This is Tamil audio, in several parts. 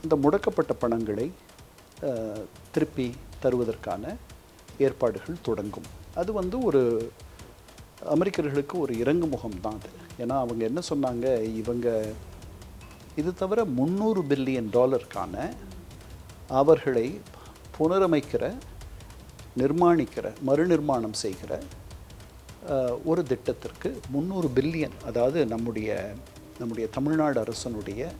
இந்த முடக்கப்பட்ட பணங்களை திருப்பி தருவதற்கான ஏற்பாடுகள் தொடங்கும். அது வந்து ஒரு அமெரிக்கர்களுக்கு ஒரு இறங்கு முகம் தான் அது. ஏன்னா அவங்க என்ன சொன்னாங்க, இவங்க இது தவிர $300 பில்லியன் அவர்களை புனரமைக்கிற, நிர்மாணிக்கிற, மறுநிர்மாணம் செய்கிற ஒரு திட்டத்திற்கு 300 பில்லியன், அதாவது நம்முடைய தமிழ்நாடு அரசனுடைய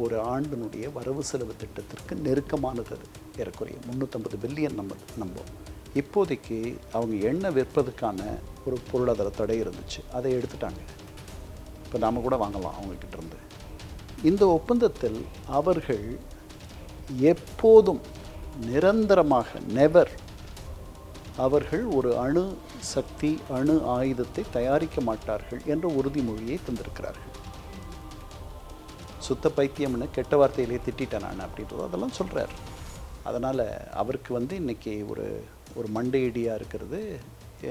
ஒரு ஆண்டினுடைய வரவு செலவு திட்டத்திற்கு நெருக்கமானது. அது ஏறக்குறைய 350 பில்லியன் நம்பும். இப்போதைக்கு அவங்க எண்ணெய் விற்பதுக்கான ஒரு பொருளாதார தடை இருந்துச்சு, அதை எடுத்துட்டாங்க. இப்போ நாம் கூட வாங்கலாம் அவங்கக்கிட்ட இருந்து. இந்த ஒப்பந்தத்தில் அவர்கள் எப்போதும் நிரந்தரமாக நெவர் அவர்கள் ஒரு அணு சக்தி, அணு ஆயுதத்தை தயாரிக்க மாட்டார்கள் என்ற உறுதிமொழியை தந்திருக்கிறார்கள். சுத்த பைத்தியம்னு கெட்ட வார்த்தையிலே திட்டேன் நான் அப்படின்றது அதெல்லாம் சொல்கிறார். அதனால் அவருக்கு வந்து இன்றைக்கி ஒரு மண்டையடியாக இருக்கிறது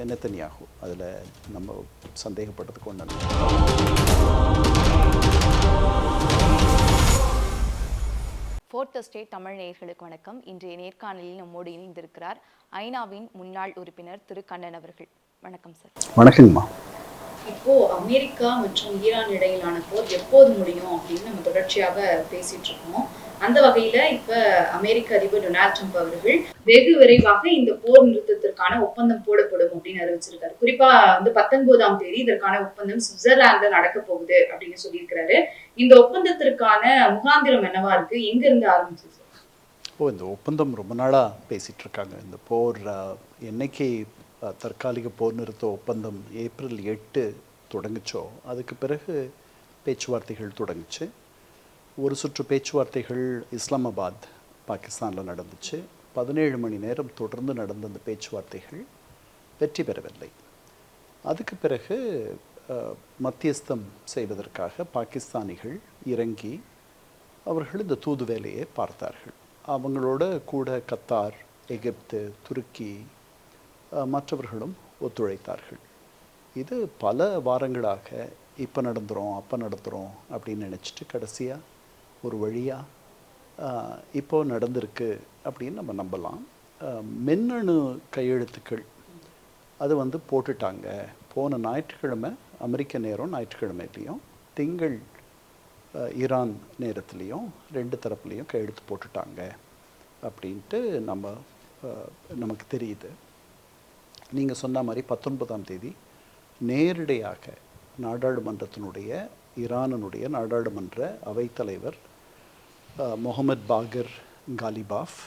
நெத்தன்யாகு. அதில் நம்ம சந்தேகப்படுறதுக்கு ஒன்றும் இல்லை. ஃபோர்த் எஸ்டேட் தமிழ் நேயர்களுக்கு வணக்கம். இன்றைய நேர்காணலில் நம்மோடு இணைந்திருக்கிறார் ஐநாவின் முன்னாள் உறுப்பினர் திரு கண்ணன் அவர்கள். வணக்கம் சார். வணக்கங்கம்மா. இப்போ அமெரிக்கா மற்றும் ஈரான் இடையிலான போர் எப்போது முடியும் அப்படின்னு நம்ம தொடர்ச்சியாக பேசிட்டு இருக்கோம். அந்த வகையில இப்ப அமெரிக்க அதிபர் டொனால்ட் ட்ரம்ப் அவர்கள் வெகு விரைவாக இந்த போர் நிறுத்தத்திற்கான ஒப்பந்தம் போடப்படும் அப்படின்னு அறிவிச்சிருக்காரு. குறிப்பா வந்து 19ஆம் தேதி இதற்கான ஒப்பந்தம் சுவிட்சர்லாந்துல நடக்க போகுது அப்படின்னு சொல்லியிருக்கிறாரு. இந்த ஒப்பந்தத்திற்கான முகாந்திரம் என்னவா இருக்கு, எங்க இருந்து ஆரம்பிச்சு? இந்த ஒப்பந்தம் ரொம்ப நாளாக பேசிகிட்டு இருக்காங்க. இந்த போர் என்னைக்கு தற்காலிக போர் நிறுத்த ஒப்பந்தம் ஏப்ரல் 8 தொடங்குச்சோ அதுக்கு பிறகு பேச்சுவார்த்தைகள் தொடங்குச்சு. ஒரு சுற்று பேச்சுவார்த்தைகள் இஸ்லாமாபாத் பாகிஸ்தானில் நடந்துச்சு. 17 மணி நேரம் தொடர்ந்து நடந்த அந்த பேச்சுவார்த்தைகள் வெற்றி பெறவில்லை. அதுக்கு பிறகு மத்தியஸ்தம் செய்வதற்காக பாகிஸ்தானிகள் இறங்கி அவர்கள் இந்த தூது வேலையை பார்த்தார்கள். அவங்களோட கூட கத்தார், எகிப்து, துருக்கி மற்றவர்களும் ஒத்துழைத்தார்கள். இது பல வாரங்களாக இப்போ நடந்துரும் அப்போ நடந்துரும் அப்படின்னு நினச்சிட்டு கடைசியாக ஒரு வழியாக இப்போ நடந்திருக்கு அப்படின்னு நம்ம நம்பலாம். மின்னணு கையெழுத்துக்கள் அது வந்து போட்டுட்டாங்க. போன ஞாயிற்றுக்கிழமை அமெரிக்க நேரம் ஞாயிற்றுக்கிழமையிலையும் திங்கள் ஈரான் நேரத்துலேயும் 2 தரப்புலேயும் கையெழுத்து போட்டுட்டாங்க அப்படின்ட்டு நமக்கு தெரியுது. நீங்கள் சொன்ன மாதிரி 19ஆம் தேதி நேரடியாக நாடாளுமன்றத்தினுடைய ஈரானுடைய நாடாளுமன்ற அவைத்தலைவர் முகமது பாகர் காலிபாஃப்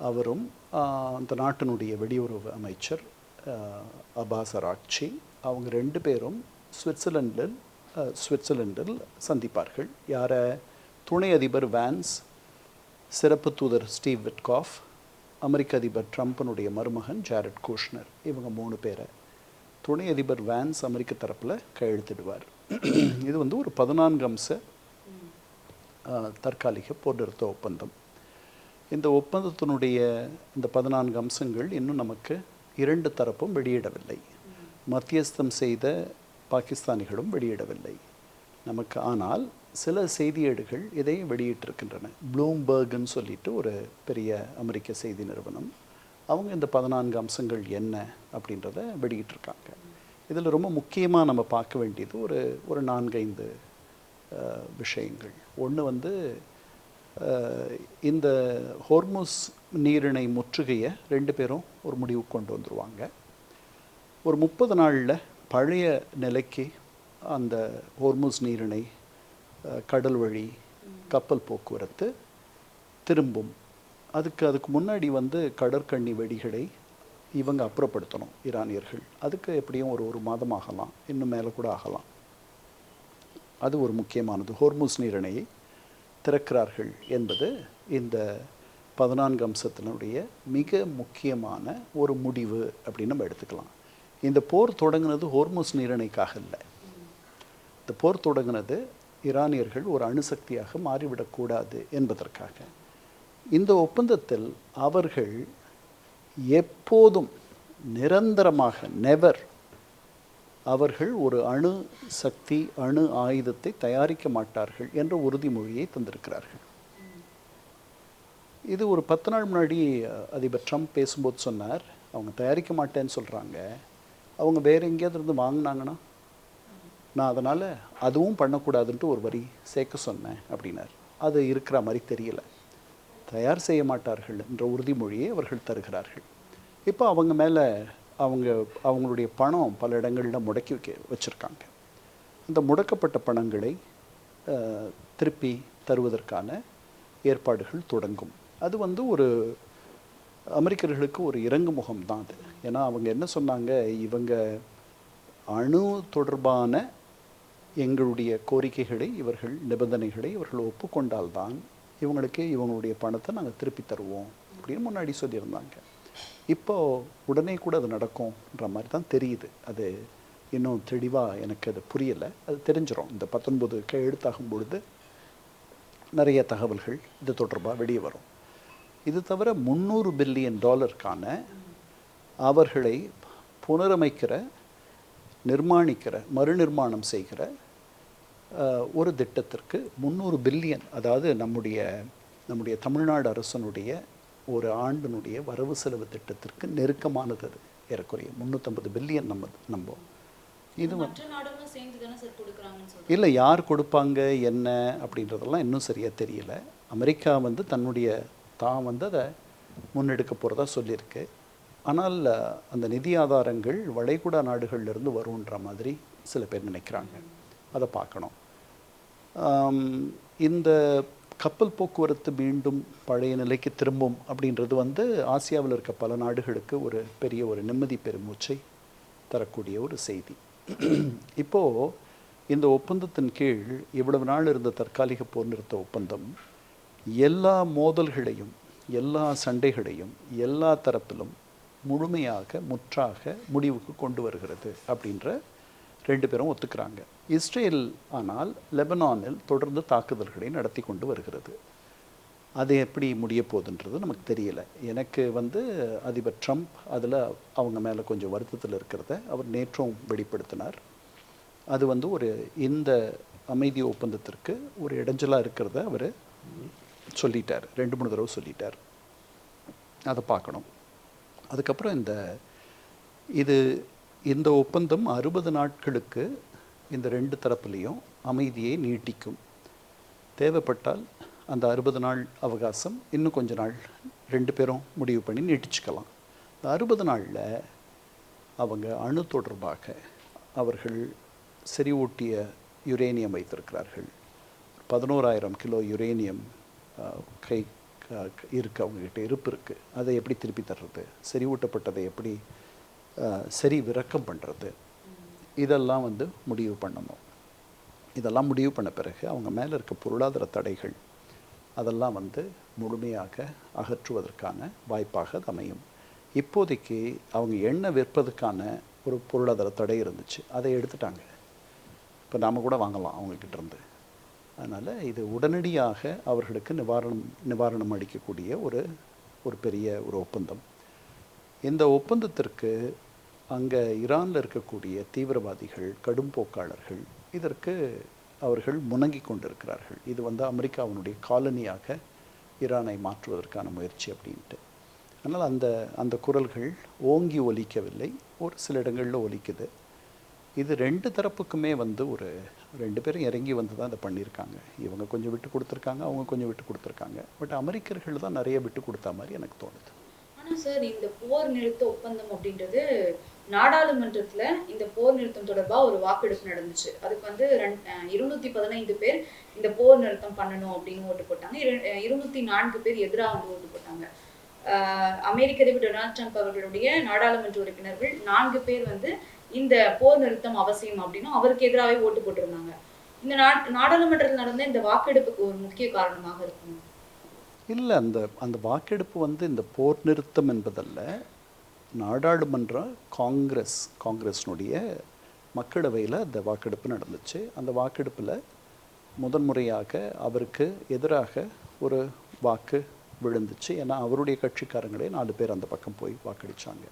அவரும் அந்த நாட்டினுடைய வெளியுறவு அமைச்சர் அப்பாஸ் அராக்சி அவங்க 2 பேரும் சுவிட்சர்லாண்டில் சந்திப்பார்கள். யாரை? துணை அதிபர் வான்ஸ், சிறப்பு தூதர் ஸ்டீவ் விட்காஃப், அமெரிக்க அதிபர் ட்ரம்ப்பினுடைய மருமகன் ஜாரட் குஷ்னர். இவங்க 3 பேரை துணை அதிபர் வான்ஸ் அமெரிக்க தரப்பில் கையெழுத்திடுவார். இது வந்து ஒரு 14 அம்ச தற்காலிக போர் நிறுத்த ஒப்பந்தம். இந்த ஒப்பந்தத்தினுடைய இந்த 14 அம்சங்கள் இன்னும் நமக்கு 2 தரப்பும் வெளியிடவில்லை. மத்தியஸ்தம் செய்த பாகிஸ்தானிகளும் வெளியிடவில்லை நமக்கு. ஆனால் சில செய்தியேடுகள் இதை வெளியிட்டிருக்கின்றன. ப்ளூம்பர்க்னு சொல்லிட்டு ஒரு பெரிய அமெரிக்க செய்தி நிறுவனம், அவங்க இந்த 14 அம்சங்கள் என்ன அப்படின்றத வெளியிட்டிருக்காங்க. இதில் ரொம்ப முக்கியமாக நம்ம பார்க்க வேண்டியது ஒரு 4-5 விஷயங்கள். ஒன்று வந்து இந்த ஹோர்முஸ் நீரிணை முற்றுகையை 2 பேரும் ஒரு முடிவுக்கு கொண்டு வந்துடுவாங்க. ஒரு 30 நாளில் பழைய நிலைக்கு அந்த ஹோர்முஸ் நீரிணை கடல் வழி கப்பல் போக்குவரத்து திரும்பும். அதுக்கு முன்னாடி வந்து கடற்கண்ணி வெடிகளை இவங்க அப்புறப்படுத்தணும் ஈரானியர்கள். அதுக்கு எப்படியும் ஒரு மாதம் ஆகலாம், இன்னும் மேலே கூட ஆகலாம். அது ஒரு முக்கியமானது. ஹோர்முஸ் நீரிணையை திறக்கிறார்கள் என்பது இந்த 14 அம்சத்தினுடைய மிக முக்கியமான ஒரு முடிவு அப்படின்னு நம்ம எடுத்துக்கலாம். இந்த போர் தொடங்கினது ஹோர்முஸ் நீரிணைக்காக இல்லை. இந்த போர் தொடங்கினது ஈரானியர்கள் ஒரு அணுசக்தியாக மாறிவிடக்கூடாது என்பதற்காக. இந்த ஒப்பந்தத்தில் அவர்கள் எப்போதும் நிரந்தரமாக நெவர் அவர்கள் ஒரு அணு சக்தி, அணு ஆயுதத்தை தயாரிக்க மாட்டார்கள் என்ற உறுதிமொழியை தந்திருக்கிறார்கள். இது ஒரு 10 நாள் முன்னாடி அதிபர் ட்ரம்ப் பேசும்போது சொன்னார், அவங்க தயாரிக்க மாட்டேன்னு சொல்கிறாங்க, அவங்க வேறு எங்கேயாவது இருந்து வாங்கினாங்கன்னா நான் அதனால் அதுவும் பண்ணக்கூடாதுன்ட்டு ஒரு வரி சேர்க்க சொன்னேன் அப்படின்னார். அது இருக்கிற மாதிரி தெரியல. தயார் செய்ய மாட்டார்கள் என்ற உறுதிமொழியை அவர்கள் தருகிறார்கள். இப்போ அவங்க மேலே அவங்களுடைய பணம் பல இடங்களில் முடக்கி வச்சுருக்காங்க. இந்த முடக்கப்பட்ட பணங்களை திருப்பி தருவதற்கான ஏற்பாடுகள் தொடங்கும். அது ஒரு அமெரிக்கர்களுக்கு ஒரு இறங்கு முகம் தான் அது. ஏன்னா அவங்க என்ன சொன்னாங்க, இவங்க அணு தொடர்பான எங்களுடைய கோரிக்கைகளை நிபந்தனைகளை இவர்கள் ஒப்புக்கொண்டால்தான் இவங்களுடைய பணத்தை நாங்கள் திருப்பி தருவோம் அப்படின்னு முன்னாடி சொல்லியிருந்தாங்க. இப்போது உடனே கூட அது நடக்கும்ன்ற மாதிரி தான் தெரியுது. அது இன்னும் தெளிவாக எனக்கு அது புரியலை. அது தெரிஞ்சிடும். இந்த 19 கையெழுத்தாகும் பொழுது நிறைய தகவல்கள் இது தொடர்பாக வெளியே வரும். இது தவிர $300 பில்லியன் அவர்களை புனரமைக்கிற, நிர்மாணிக்கிற, மறுநிர்மாணம் செய்கிற ஒரு திட்டத்திற்கு 300 பில்லியன், அதாவது நம்முடைய தமிழ்நாடு அரசனுடைய ஒரு ஆண்டினுடைய வரவு செலவு திட்டத்திற்கு நெருக்கமானது. அது ஏறக்குறைய 350 பில்லியன் நம்ம இது இல்லை, யார் கொடுப்பாங்க என்ன அப்படின்றதெல்லாம் இன்னும் சரியாக தெரியல. அமெரிக்கா தான் அதை முன்னெடுக்க போகிறதா சொல்லியிருக்கு. ஆனால் அந்த நிதி ஆதாரங்கள் வளைகுடா நாடுகள்லேருந்து வரும்ன்ற மாதிரி சில பேர் நினைக்கிறாங்க. அதை பார்க்கணும். இந்த கப்பல் போக்குவரத்து மீண்டும் பழைய நிலைக்கு திரும்பும் அப்படின்றது ஆசியாவில் இருக்க பல நாடுகளுக்கு ஒரு பெரிய ஒரு நிம்மதி பெருமூச்சை தரக்கூடிய ஒரு செய்தி. இப்போது இந்த ஒப்பந்தத்தின் கீழ் இவ்வளவு நாள் இருந்த தற்காலிக போர் நிறுத்த ஒப்பந்தம் எல்லா மோதல்களையும், எல்லா சண்டைகளையும், எல்லா தரப்பிலும் முற்றாக முடிவுக்கு கொண்டு வருகிறது அப்படின்ற 2 பேரும் ஒத்துக்கிறாங்க. இஸ்ரேல் ஆனால் லெபனானில் தொடர்ந்து தாக்குதல்களை நடத்தி கொண்டு வருகிறது. அது எப்படி முடிய போகுதுன்றது நமக்கு தெரியல. எனக்கு அதிபர் ட்ரம்ப் அதில் அவங்க மேலே கொஞ்சம் வருத்தத்தில் இருக்கிறத அவர் நேற்றும் வெளிப்படுத்தினார். அது இந்த அமைதி ஒப்பந்தத்திற்கு ஒரு இடைஞ்சலாக இருக்கிறத அவர் சொல்லிட்டார். 2-3 தடவை சொல்லிட்டார். அதை பார்க்கணும். அதுக்கப்புறம் இந்த ஒப்பந்தம் 60 நாட்களுக்கு இந்த 2 தரப்புலையும் அமைதியை நீட்டிக்கும். தேவைப்பட்டால் அந்த 60 நாள் அவகாசம் இன்னும் கொஞ்ச நாள் 2 பேரும் முடிவு பண்ணி நீட்டிச்சுக்கலாம். இந்த 60 நாளில் அவங்க அணு தொடர்பாக அவர்கள் செறிவூட்டிய யுரேனியம் வைத்திருக்கிறார்கள். 11,000 கிலோ யுரேனியம் இருக்குது, அவங்கக்கிட்ட இருப்பு இருக்குது. அதை எப்படி திருப்பி தர்றது, செறிவூட்டப்பட்டதை எப்படி சரி விரக்கம் பண்ணுறது, இதெல்லாம் முடிவு பண்ணணும். இதெல்லாம் முடிவு பண்ண பிறகு அவங்க மேலே இருக்க பொருளாதார தடைகள் அதெல்லாம் முழுமையாக அகற்றுவதற்கான வாய்ப்பாக அது அமையும். இப்போதைக்கு அவங்க எண்ணெய் விற்பதுக்கான ஒரு பொருளாதார தடை இருந்துச்சு, அதை எடுத்துட்டாங்க. இப்போ நாம் கூட வாங்கலாம் அவங்கக்கிட்டேருந்து. அதனால் இது உடனடியாக அவர்களுக்கு நிவாரணம் அளிக்கக்கூடிய ஒரு பெரிய ஒரு ஒப்பந்தம். இந்த ஒப்பந்தத்திற்கு அங்கே ஈரானில் இருக்கக்கூடிய தீவிரவாதிகள், கடும் போக்காளர்கள் இதற்கு அவர்கள் முணங்கி கொண்டிருக்கிறார்கள். இது அமெரிக்காவினுடைய காலனியாக ஈரானை மாற்றுவதற்கான முயற்சி அப்படின்ட்டு. அதனால் அந்த குரல்கள் ஓங்கி ஒலிக்கவில்லை, ஒரு சில இடங்களில் ஒலிக்குது. இது 2 தரப்புக்குமே ஒரு 2 பேரும் இறங்கி தான் அதை பண்ணியிருக்காங்க. இவங்க கொஞ்சம் விட்டு கொடுத்துருக்காங்க, அவங்க கொஞ்சம் விட்டு கொடுத்துருக்காங்க. பட் அமெரிக்கர்கள் தான் நிறைய விட்டு கொடுத்தா மாதிரி எனக்கு தோணுது. ஆனால் சார், இந்த போர் நிறுத்த ஒப்பந்தம் அப்படின்றது நாடாளுமன்றத்துல இந்த போர் நிறுத்தம் தொடர்பாக ஒரு வாக்கெடுப்பு நடந்துச்சு. அதுக்கு 215 பேர் இந்த போர் நிறுத்தம் பண்ணணும் அப்படின்னு ஓட்டு போட்டாங்க. 204 பேர் எதிராக ஓட்டு போட்டாங்க. அமெரிக்க அதிபர் டொனால்ட் ட்ரம்ப் அவர்களுடைய நாடாளுமன்ற உறுப்பினர்கள் 4 பேர் இந்த போர் நிறுத்தம் அவசியம் அப்படின்னு அவருக்கு எதிராகவே ஓட்டு போட்டிருந்தாங்க. இந்த நாடாளுமன்றத்தில் நடந்த இந்த வாக்கெடுப்புக்கு ஒரு முக்கிய காரணமாக இருக்கும். இல்லை, அந்த வாக்கெடுப்பு இந்த போர் நிறுத்தம் என்பதல்ல. நாடாளுமன்ற காங்கிரஸ்னுடைய மக்களவையில் அந்த வாக்கெடுப்பு நடந்துச்சு. அந்த வாக்கெடுப்பில் முதன்முறையாக அவருக்கு எதிராக ஒரு வாக்கு விழுந்துச்சு. ஏன்னா அவருடைய கட்சிக்காரங்களே 4 பேர் அந்த பக்கம் போய் வாக்களித்தாங்க.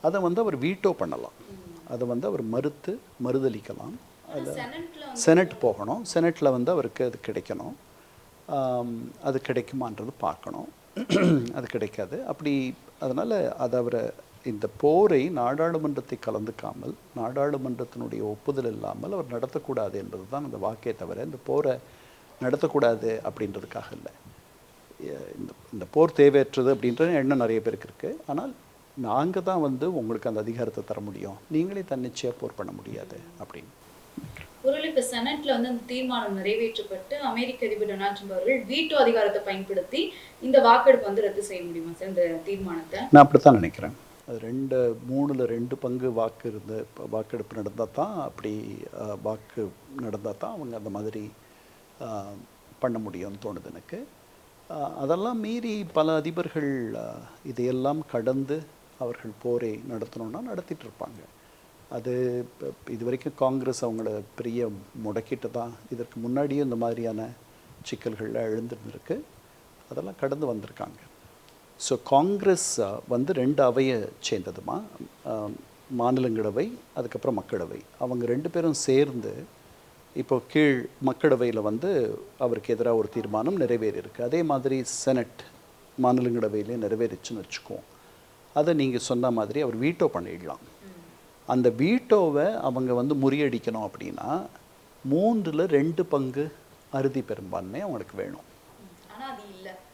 அதை அவர் வீட்டோ பண்ணலாம், அதை அவர் மறுதளிக்கலாம். அது செனட் போகணும், செனட்டில் அவருக்கு அது கிடைக்கணும். அது கிடைக்குமான்றது பார்க்கணும். அது கிடைக்காது. அப்படி அதனால் அது அவரை இந்த போரை நாடாளுமன்றத்தை கலந்துக்காமல், நாடாளுமன்றத்தினுடைய ஒப்புதல் இல்லாமல் அவர் நடத்தக்கூடாது என்பது தான் அந்த வாக்கே தவிர, இந்த போரை நடத்தக்கூடாது அப்படின்றதுக்காக இல்லை. இந்த போர் தேவையற்றது அப்படின்ற எண்ணம் நிறைய பேருக்கு இருக்குது. ஆனால் நாங்கள் தான் உங்களுக்கு அந்த அதிகாரத்தை தர முடியும், நீங்களே தன்னிச்சையாக போர் பண்ண முடியாது அப்படின்னு. ஒருவேளை இப்ப செனட்ல அந்த தீர்மானம் நிறைவேற்றப்பட்டு அமெரிக்க அதிபர் டொனால்ட் ட்ரம்ப் அவர்கள் வீட்டோ அதிகாரத்தை பயன்படுத்தி இந்த வாக்கெடுப்பு ரத்து செய்ய முடியுமா சார் இந்த தீர்மானத்தை? நான் அப்படித்தான் நினைக்கிறேன். அது 2/3 பங்கு வாக்கெடுப்பு நடந்தால் தான், அப்படி வாக்கு நடந்தால் தான் அவங்க அந்த மாதிரி பண்ண முடியும்னு தோணுது எனக்கு. அதெல்லாம் மீறி பல அதிபர்கள் இதையெல்லாம் கடந்து அவர்கள் போரை நடத்தணும்னா நடத்திட்டு இருப்பாங்க. அது இது வரைக்கும் காங்கிரஸ் அவங்கள பெரிய முடக்கிட்டு தான், இதற்கு முன்னாடியும் இந்த மாதிரியான சிக்கல்கள்லாம் எழுந்திருந்திருக்கு. அதெல்லாம் கடந்து வந்திருக்காங்க. ஸோ காங்கிரஸ் 2 அவையை சேர்ந்ததுமா, மாநிலங்களவை அதுக்கப்புறம் மக்களவை. அவங்க 2 பேரும் சேர்ந்து இப்போ கீழ் மக்களவையில் அவருக்கு எதிராக ஒரு தீர்மானம் நிறைவேறியிருக்கு. அதே மாதிரி செனட் மாநிலங்களவையிலே நிறைவேறிச்சுன்னு வச்சுக்குவோம். அதை நீங்கள் சொன்ன மாதிரி அவர் வீட்டோ பண்ணிடலாம். அந்த வீட்டோவை அவங்க முறியடிக்கணும் அப்படின்னா 3/2 பங்கு அறுதி பெரும்பான்மை அவங்களுக்கு வேணும்.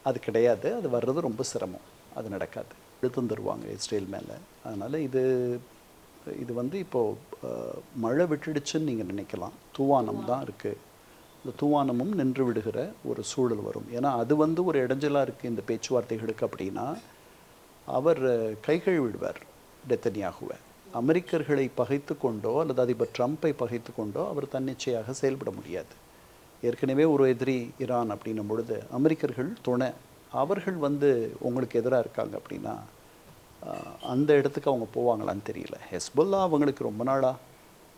அது கிடையாது. அது வர்றது ரொம்ப சிரமம். அது நடக்காது. எழுத்து தருவாங்க இஸ்ரேல் மேலே. அதனால் இது இப்போது மழை விட்டுடுச்சுன்னு நீங்கள் நினைக்கலாம். தூவானம் தான் இருக்குது. இந்த தூவானமும் நின்று விடுகிற ஒரு சூழல் வரும். ஏன்னா அது ஒரு இடைஞ்சலாக இருக்குது இந்த பேச்சுவார்த்தைகளுக்கு. அப்படின்னா அவர் கைகள் விடுவார் நெத்தன்யாகுவை. அமெரிக்கர்களை பகைத்து கொண்டோ அல்லது அதிபர் ட்ரம்ப்பை பகைத்து கொண்டோ அவர் தன்னிச்சையாக செயல்பட முடியாது. ஏற்கனவே ஒரு எதிரி ஈரான் அப்படின்னும் பொழுது அமெரிக்கர்கள் துணை, அவர்கள் உங்களுக்கு எதிராக இருக்காங்க அப்படின்னா அந்த இடத்துக்கு அவங்க போவாங்களான்னு தெரியல. ஹெஸ்புல்லா அவங்களுக்கு ரொம்ப நாளாக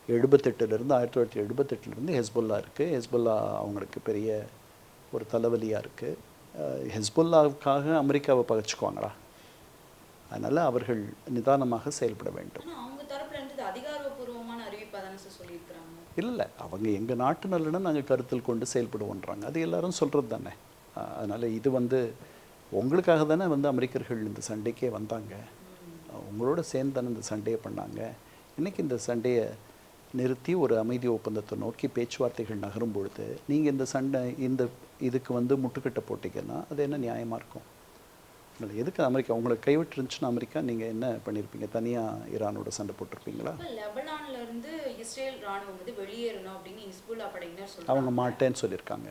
1978 ஹெஸ்புல்லா இருக்குது. ஹெஸ்புல்லா அவங்களுக்கு பெரிய ஒரு தலைவலியாக இருக்குது. ஹெஸ்புல்லாவுக்காக அமெரிக்காவை பகைச்சிக்குவாங்களா? அதனால் அவர்கள் நிதானமாக செயல்பட வேண்டும். இல்லை, அவங்க எங்கள் நாட்டு நலனை நாங்கள் கருத்தில் கொண்டு செயல்படுவோன்றாங்க. அது எல்லாரும் சொல்கிறது தானே. அதனால் இது உங்களுக்காக தானே அமெரிக்கர்கள் இந்த சண்டைக்கே வந்தாங்க. உங்களோட சேர்ந்து தானே இந்த சண்டையை பண்ணாங்க. இன்றைக்கி இந்த சண்டையை நிறுத்தி ஒரு அமைதி ஒப்பந்தத்தை நோக்கி பேச்சுவார்த்தைகள் நகரும் பொழுது நீங்கள் இந்த இதுக்கு முட்டுக்கட்டை போட்டிங்கன்னா அது என்ன நியாயமாக இருக்கும்? எதுக்கு அமெரிக்கா உங்களை கைவிட்டு இருந்துச்சுன்னா அமெரிக்கா நீங்கள் என்ன பண்ணியிருப்பீங்க? தனியாக ஈரானோட சண்டை போட்டிருப்பீங்களா? லெபனான்லேருந்து இஸ்ரேல் ராணுவம் வெளியேறணும் அப்படின்னு ஹிஸ்புல்லா படையினர் சொல்றாங்க. அவங்க மாட்டேன்னு சொல்லியிருக்காங்க.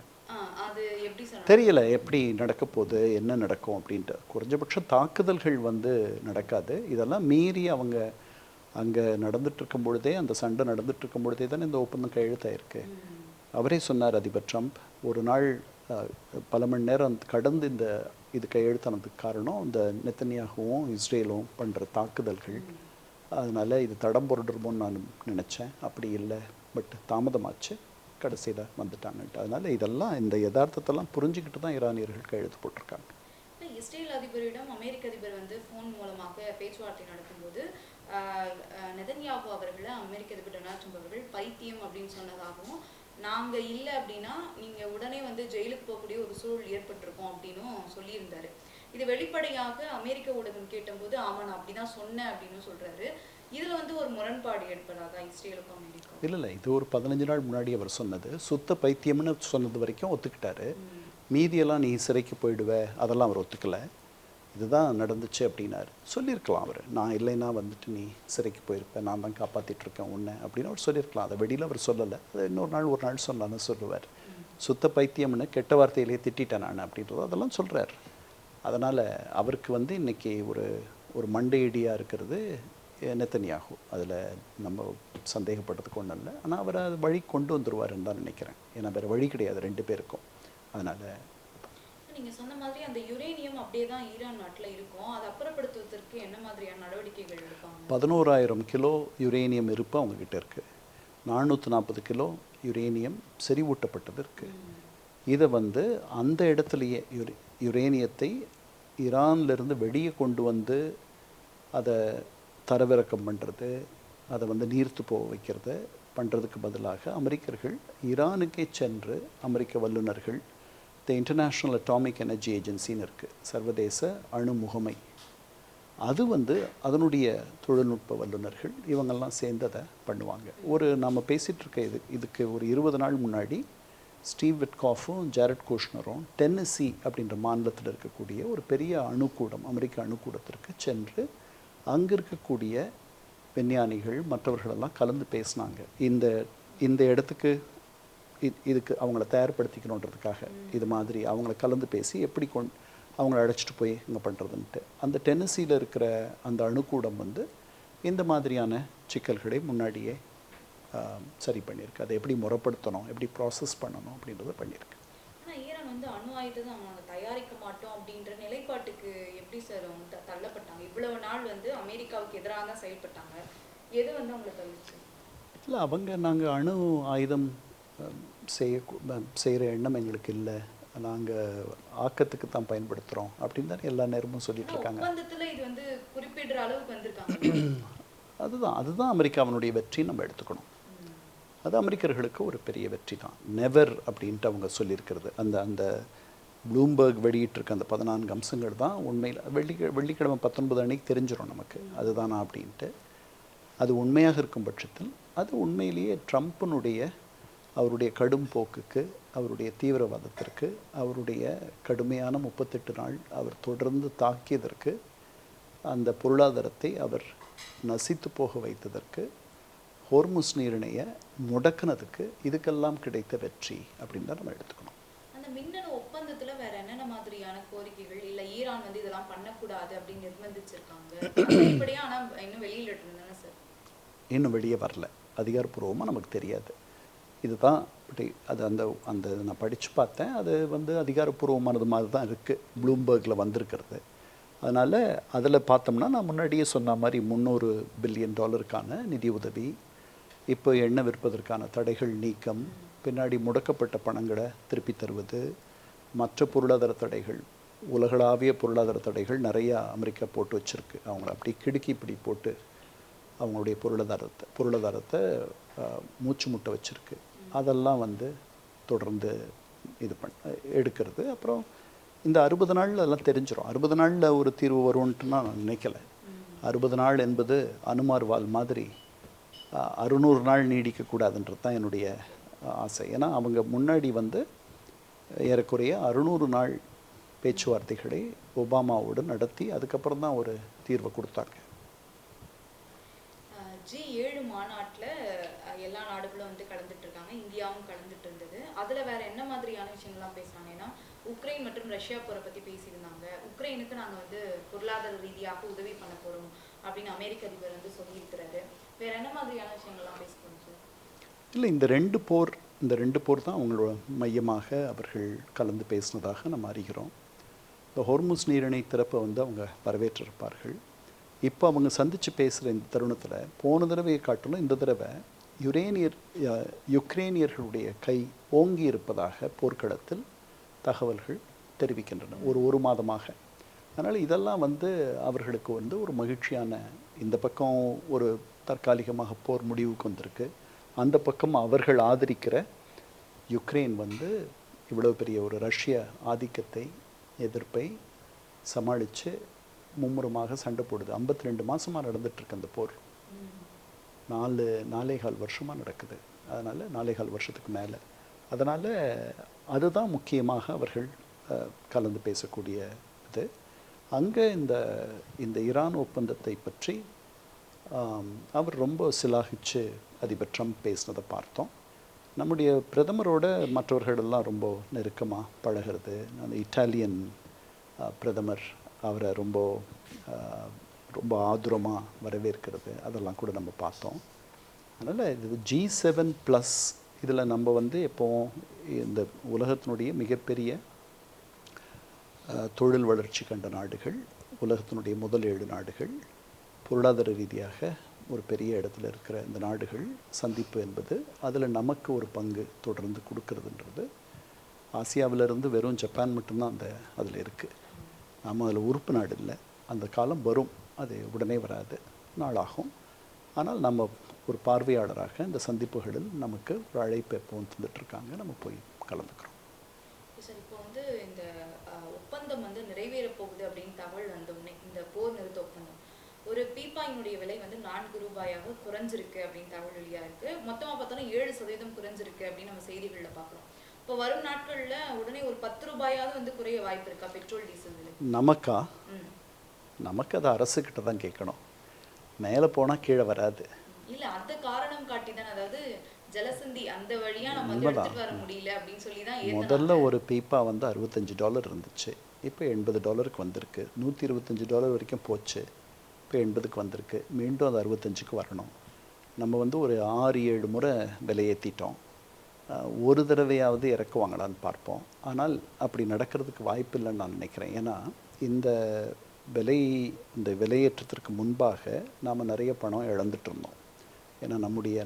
அது எப்படி தெரியல எப்படி நடக்க போகுது, என்ன நடக்கும் அப்படின்ட்டு. குறைஞ்சபட்ச தாக்குதல்கள் நடக்காது. இதெல்லாம் மீறி அவங்க அங்கே நடந்துட்டு இருக்கும் பொழுதே, அந்த சண்டை நடந்துட்டு இருக்கும் பொழுதே தானே இந்த ஒப்பந்தம் கையெழுத்தாயிருக்கு. அவரே சொன்னார் அதிபர் ட்ரம்ப், ஒரு நாள் பல மணி நேரம் கடந்து இது கையெழுத்தானதுக்கு காரணம் இந்த நெத்தன்யாகுவும் இஸ்ரேலும் பண்ணுற தாக்குதல்கள். அதனால் இது தடம் புரண்டுருமோன்னு நான் நினச்சேன். அப்படி இல்லை, பட் தாமதமாச்சு, கடைசியில் வந்துட்டாங்கன்ட்டு. அதனால் இதெல்லாம் இந்த யதார்த்தத்தெல்லாம் புரிஞ்சுக்கிட்டு தான் ஈரானியர்கள் கையெழுத்து போட்டிருக்காங்க. இஸ்ரேல் அதிபரிடம் அமெரிக்க அதிபர் ஃபோன் மூலமாக பேச்சுவார்த்தை நடத்தும்போது நெதன்யாகு அவர்களை அமெரிக்க அதிபர் டொனால்ட் ட்ரம்ப் அவர்கள் பைத்தியம் அப்படின்னு சொன்னதாகவும், நாங்கள் இல்லை அப்படின்னா நீங்கள் உடனே ஜெயிலுக்கு போகக்கூடிய ஒரு சூழல் ஏற்பட்டிருக்கோம் அப்படின்னும் சொல்லியிருந்தாரு. இது வெளிப்படையாக அமெரிக்க ஊடகம் கேட்டபோது ஆமாம் நான் அப்படி தான் சொன்னேன் அப்படின்னு சொல்கிறாரு. இதில் ஒரு முரண்பாடு ஏற்படாதா இஸ்ரேலுக்கும் அமெரிக்கா? இல்லை, இது ஒரு 15 நாள் முன்னாடி அவர் சொன்னது. சுத்த பைத்தியம்னு சொன்னது வரைக்கும் ஒத்துக்கிட்டாரு. மீதியெல்லாம் நீ சிறைக்கு போயிடுவ அதெல்லாம் அவர் ஒத்துக்கலை. இதுதான் நடந்துச்சு அப்படின்னாரு. சொல்லியிருக்கலாம் அவர், நான் இல்லைன்னா நீ சிறைக்கு போயிருப்பேன், நான் தான் காப்பாற்றிட்டுருக்கேன் உன்னை அப்படின்னு அவர் சொல்லியிருக்கலாம். அதை வெளியில் அவர் சொல்லலை. அது ஒரு நாள் சொன்னான்னு சொல்லுவார். சுத்த பைத்தியம்னு கெட்ட வார்த்தையிலேயே திட்டேன் நான் அப்படின்றது அதெல்லாம் சொல்கிறார். அதனால் அவருக்கு இன்றைக்கி ஒரு மண்டையடியாக இருக்கிறது நெத்தன்யாகு. அதில் நம்ம சந்தேகப்பட்டதுக்கு ஒன்றும் இல்லை. ஆனால் அவர் அது வழி கொண்டு வந்துடுவாருன்னு தான் நினைக்கிறேன். ஏன்னா வேறு வழி கிடையாது 2 பேருக்கும். அதனால் நீங்கள் சொன்ன மாதிரி அந்த யுரேனியம் அப்படியே தான் ஈரான் நாட்டில் இருக்கும். அதை அப்புறப்படுத்துவதற்கு என்ன மாதிரியான நடவடிக்கைகள் எடுப்பாங்க? 11,000 கிலோ யுரேனியம் இருப்பு அவங்கக்கிட்ட இருக்குது. 440 கிலோ யுரேனியம் செறிவூட்டப்பட்டது இருக்குது. இதை அந்த இடத்துலையே யுரேனியத்தை ஈரான்லேருந்து வெளியே கொண்டு அதை தரவிறக்கம் பண்ணுறது, அதை நீர்த்து போக வைக்கிறது பண்ணுறதுக்கு பதிலாக அமெரிக்கர்கள் ஈரானுக்கே சென்று அமெரிக்க வல்லுநர்கள் த இன்டர்நேஷ்னல் அட்டாமிக் எனர்ஜி ஏஜென்சின்னு இருக்குது, சர்வதேச அணு முகமை. அது வந்து அதனுடைய தொழில்நுட்ப வல்லுநர்கள் இவங்கெல்லாம் சேர்ந்து அதை பண்ணுவாங்க. நம்ம பேசிகிட்டு இருக்க இதுக்கு ஒரு 20 நாள் முன்னாடி ஸ்டீவ் விட்காஃபும் ஜாரட் குஷ்னரும் டென்னசி அப்படின்ற மாநிலத்தில் இருக்கக்கூடிய ஒரு பெரிய அணுக்கூடம், அமெரிக்க அணுக்கூடத்திற்கு சென்று அங்கே இருக்கக்கூடிய விஞ்ஞானிகள் மற்றவர்களெல்லாம் கலந்து பேசினாங்க. இந்த இடத்துக்கு இதுக்கு அவங்கள தயார்படுத்திக்கணுன்றதுக்காக இது மாதிரி அவங்கள கலந்து பேசி எப்படி அவங்கள அழைச்சிட்டு போய் இங்கே பண்ணுறதுன்ட்டு. அந்த டென்னசியில் இருக்கிற அந்த அணுக்கூடம் வந்து இந்த மாதிரியான சிக்கல்களை முன்னாடியே சரி பண்ணியிருக்கு. அதை எப்படி முறைப்படுத்தணும், எப்படி ப்ராசஸ் பண்ணணும் அப்படின்றத பண்ணியிருக்கு. ஆனால் ஈரான் வந்து அணு ஆயுதத்தை அவங்க தயாரிக்க மாட்டோம் அப்படின்ற நிலைப்பாட்டுக்கு எப்படி சார் அவங்க தள்ளப்பட்டாங்க? இவ்வளவு நாள் வந்து அமெரிக்காவுக்கு எதிராக தான் செயல்பட்டாங்க. எது வந்து அவங்களை தள்ளிச்சு? இல்லை, நாங்கள் அணு ஆயுதம் செய்கிற எண்ணம் எங்களுக்கு இல்லை, நாங்கள் ஆக்கத்துக்கு தான் பயன்படுத்துகிறோம் அப்படின்னு தான் எல்லா நேரமும் சொல்லிட்டு இருக்காங்க. இது வந்து குறிப்பிடுற அளவுக்கு வந்திருக்காங்க. அதுதான் அமெரிக்காவினுடைய வெற்றின்னு நம்ம எடுத்துக்கணும். அது அமெரிக்கர்களுக்கு ஒரு பெரிய வெற்றி தான். நெவர் அப்படின்ட்டு அவங்க சொல்லியிருக்கிறது. அந்த ப்ளூம்பர்க் வெளியிட்டிருக்க அந்த 14 அம்சங்கள் தான் உண்மையில் வெள்ளிக்கிழமை 19 அன்னைக்கு தெரிஞ்சிடும் நமக்கு அதுதானா அப்படின்ட்டு. அது உண்மையாக இருக்கும் பட்சத்தில் அது உண்மையிலேயே ட்ரம்ப்பினுடைய அவருடைய கடும் போக்குக்கு, அவருடைய தீவிரவாதத்திற்கு, அவருடைய கடுமையான 38 நாள் அவர் தொடர்ந்து தாக்கியதற்கு, அந்த பொருளாதாரத்தை அவர் நசித்து போக வைத்ததற்கு, ஹோர்முஸ் நீரிணையை முடக்கினதுக்கு, இதுக்கெல்லாம் கிடைத்த வெற்றி அப்படின்னு தான் நம்ம எடுத்துக்கணும். அந்த மின்னணு ஒப்பந்தத்துல வேற என்னென்ன மாதிரியான கோரிக்கைகள், இல்லை ஈரான் வந்து இதெல்லாம் பண்ணக்கூடாது அப்படின்னு நிர்பந்திச்சிருக்காங்க அப்படிப்படியா? ஆனால் இன்னும் வெளியில் இருந்தானே சார், இன்னும் வெளியே வரல, அதிகாரப்பூர்வமாக நமக்கு தெரியாது. இதுதான் அது அந்த நான் படித்து பார்த்தேன். அது வந்து அதிகாரப்பூர்வமானது மாதிரி தான் இருக்குது, ப்ளூம்பர்கில் வந்திருக்கிறது. அதனால் அதில் பார்த்தோம்னா நான் முன்னாடியே சொன்ன மாதிரி $300 பில்லியன் நிதி உதவி, இப்போ எண்ணெய் விற்பதற்கான தடைகள் நீக்கம், பின்னாடி முடக்கப்பட்ட பணங்களை திருப்பி தருவது, மற்ற பொருளாதார தடைகள், உலகளாவிய பொருளாதார தடைகள் நிறையா அமெரிக்கா போட்டு வச்சுருக்கு. அவங்கள அப்படி கிடுக்கி இப்படி போட்டு அவங்களுடைய பொருளாதாரத்தை மூச்சு முட்டை வச்சுருக்கு. அதெல்லாம் வந்து தொடர்ந்து எடுக்கிறது. அப்புறம் இந்த 60 நாளில் அதெல்லாம் தெரிஞ்சிடும். 60 நாளில் ஒரு தீர்வு வரும்ன்ட்டு நான் நினைக்கலை. 60 நாள் என்பது அனுமார் வால் மாதிரி 600 நாள் நீடிக்கக்கூடாதுன்றது தான் என்னுடைய ஆசை. ஏன்னா அவங்க முன்னாடி வந்து ஏறக்குறைய 600 நாள் பேச்சுவார்த்தைகளை ஒபாமாவோடு நடத்தி அதுக்கப்புறம் தான் ஒரு தீர்வை கொடுத்தாங்க. G7 மாநாட்டில் எல்லா நாடுகளும் வந்து கலந்துட்டு இருக்காங்க, இந்தியாவும் கலந்துட்டு இருந்தது. அதில் வேற என்ன மாதிரியான விஷயங்கள்லாம் பேசுனாங்க? ஏன்னா உக்ரைன் மற்றும் ரஷ்யா போரை பற்றி பேசியிருந்தாங்க. உக்ரைனுக்கு நாங்கள் வந்து பொருளாதார ரீதியாக உதவி பண்ண போகிறோம் அப்படின்னு அமெரிக்க அதிபர் வந்து சொல்லியிருக்கிறாரு. வேற என்ன மாதிரியான விஷயங்கள்லாம் பேசுகிறோம் சார்? இல்லை, இந்த ரெண்டு போர் தான் அவங்களோட மையமாக அவர்கள் கலந்து பேசினதாக நம்ம அறிகிறோம். இந்த ஹோர்முஸ் நீரிணை திறப்பை வந்து அவங்க வரவேற்றிருப்பார்கள். இப்போ அவங்க சந்தித்து பேசுகிற இந்த தருணத்தில் போன தடவையை காட்டிலும் இந்த தடவை யுக்ரேனியர்களுடைய கை ஓங்கி இருப்பதாக போர்க்களத்தில் தகவல்கள் தெரிவிக்கின்றன ஒரு மாதமாக. அதனால் இதெல்லாம் வந்து அவர்களுக்கு வந்து ஒரு மகிழ்ச்சியான, இந்த பக்கம் ஒரு தற்காலிகமாக போர் முடிவுக்கு வந்திருக்கு, அந்த பக்கம் அவர்கள் ஆதரிக்கிற யுக்ரைன் வந்து இவ்வளோ பெரிய ஒரு ரஷ்ய ஆதிக்கத்தை எதிர்ப்பை சமாளித்து மும்முரமாக சண்டை போடுது. 52 மாதமாக நடந்துகிட்ருக்கு அந்த போர். 4.25 வருஷமாக நடக்குது. அதனால் 4.25 வருஷத்துக்கு மேலே. அதனால் அதுதான் முக்கியமாக அவர்கள் கலந்து பேசக்கூடிய இது. அங்கே இந்த ஈரான் ஒப்பந்தத்தை பற்றி அவர் ரொம்ப சிலாகிச்சு அதிபர் ட்ரம்ப் பேசினதை பார்த்தோம். நம்முடைய பிரதமரோட மற்றவர்களெல்லாம் ரொம்ப நெருக்கமாக பழகிறது. அந்த இட்டாலியன் பிரதமர் அவரை ரொம்ப ஆதுரமாக வரவேற்கிறது, அதெல்லாம் கூட நம்ம பார்த்தோம். அதனால் இது G7+, இதில் நம்ம வந்து எப்போவும் இந்த உலகத்தினுடைய மிகப்பெரிய தொழில் வளர்ச்சி கண்ட நாடுகள், உலகத்தினுடைய முதல் 7 நாடுகள், பொருளாதார ரீதியாக ஒரு பெரிய இடத்துல இருக்கிற இந்த நாடுகள் சந்திப்பு என்பது, அதில் நமக்கு ஒரு பங்கு தொடர்ந்து கொடுக்கறதுன்றது. ஆசியாவிலிருந்து வெறும் ஜப்பான் மட்டும்தான் அதில் இருக்குது. நம்ம அதில் உறுப்பு நாடு இல்லை. அந்த காலம் வரும், அது உடனே வராது, நாளாகும். ஆனால் நம்ம ஒரு பார்வையாளராக இந்த சந்திப்புகளில் நமக்கு ஒரு அழைப்பு எப்பவும் தந்துட்டுருக்காங்க, நம்ம போய் கலந்துக்கிறோம். சார், இப்போ வந்து இந்த ஒப்பந்தம் வந்து நிறைவேற போகுது அப்படின்னு தகவல் வந்தோடனே இந்த போர் நிறுத்த ஒப்பந்தம் ஒரு பீப்பாயினுடைய விலை வந்து 4 ரூபாயாக குறைஞ்சிருக்கு அப்படின்னு தகவல் வெளியா இருக்கு. மொத்தமா பார்த்தாலும் 7% குறைஞ்சிருக்கு அப்படின்னு நம்ம செய்திகள்ல பார்க்குறோம். இப்போ வரும் நாட்கள்ல உடனே ஒரு 10 ரூபாயாவது வந்து குறைய வாய்ப்பு இருக்கா பெட்ரோல் டீசல் விலை? நமக்கா? ம். நமக்கு அதை அரசுக்கிட்ட தான் கேட்கணும். மேலே போனால் கீழே வராது. இல்ல அந்த காரணம் காட்டி தான், அதாவது ஜலசந்தி அந்த வழியா நம்ம வந்து உண்மைதான். எடுத்துட்டு வர முடியல அப்படின்னு சொல்லி தான் முதல்ல ஒரு பீப்பா வந்து $65 இருந்துச்சு. இப்போ $80 வந்திருக்கு. $125 வரைக்கும் போச்சு. இப்போ 80க்கு வந்திருக்கு. மீண்டும் அது 65க்கு வரணும். நம்ம வந்து ஒரு 6-7 முறை விலை ஏற்றிட்டோம். ஒரு தடவையாவது இறக்குவாங்களான்னு பார்ப்போம். ஆனால் அப்படி நடக்கிறதுக்கு வாய்ப்பு இல்லைன்னு நான் நினைக்கிறேன். ஏன்னா இந்த விலையேற்றத்திற்கு முன்பாக நாம் நிறைய பணம் இழந்துட்டு இருந்தோம். ஏன்னா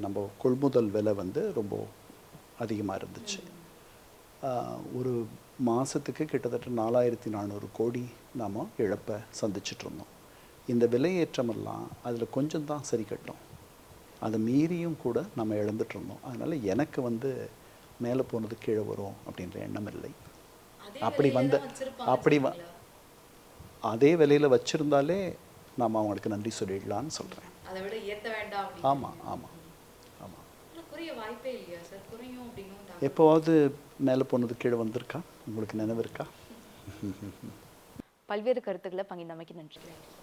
நம்ம கொள்முதல் விலை வந்து ரொம்ப அதிகமாக இருந்துச்சு. ஒரு மாதத்துக்கு கிட்டத்தட்ட 4400 கோடி நாம் இழப்பை சந்திச்சுட்டு இருந்தோம். இந்த விலையேற்றமெல்லாம் அதில் கொஞ்சம் தான் சரி கட்டும். அதை மீறியும் கூட நம்ம இழந்துட்டு இருந்தோம். அதனால் எனக்கு வந்து மேலே போனது கீழே வரும் அப்படின்ற எண்ணம் இல்லை. அதே விலையில் வச்சுருந்தாலே நாம் அவங்களுக்கு நன்றி சொல்லிடலான்னு சொல்கிறேன். அதை விட ஏத்த வேண்டாம். ஆமாம் ஆமாம் ஆமாம். குறைய வாய்ப்பே இல்லையா சார்? குறையும் அப்படின்னு எப்போவாவது மேலே போனது கீழே வந்திருக்கா? உங்களுக்கு நினைவு இருக்கா? பல்வேறு கருத்துக்களை பகிர்ந்தமைக்கு நன்றி.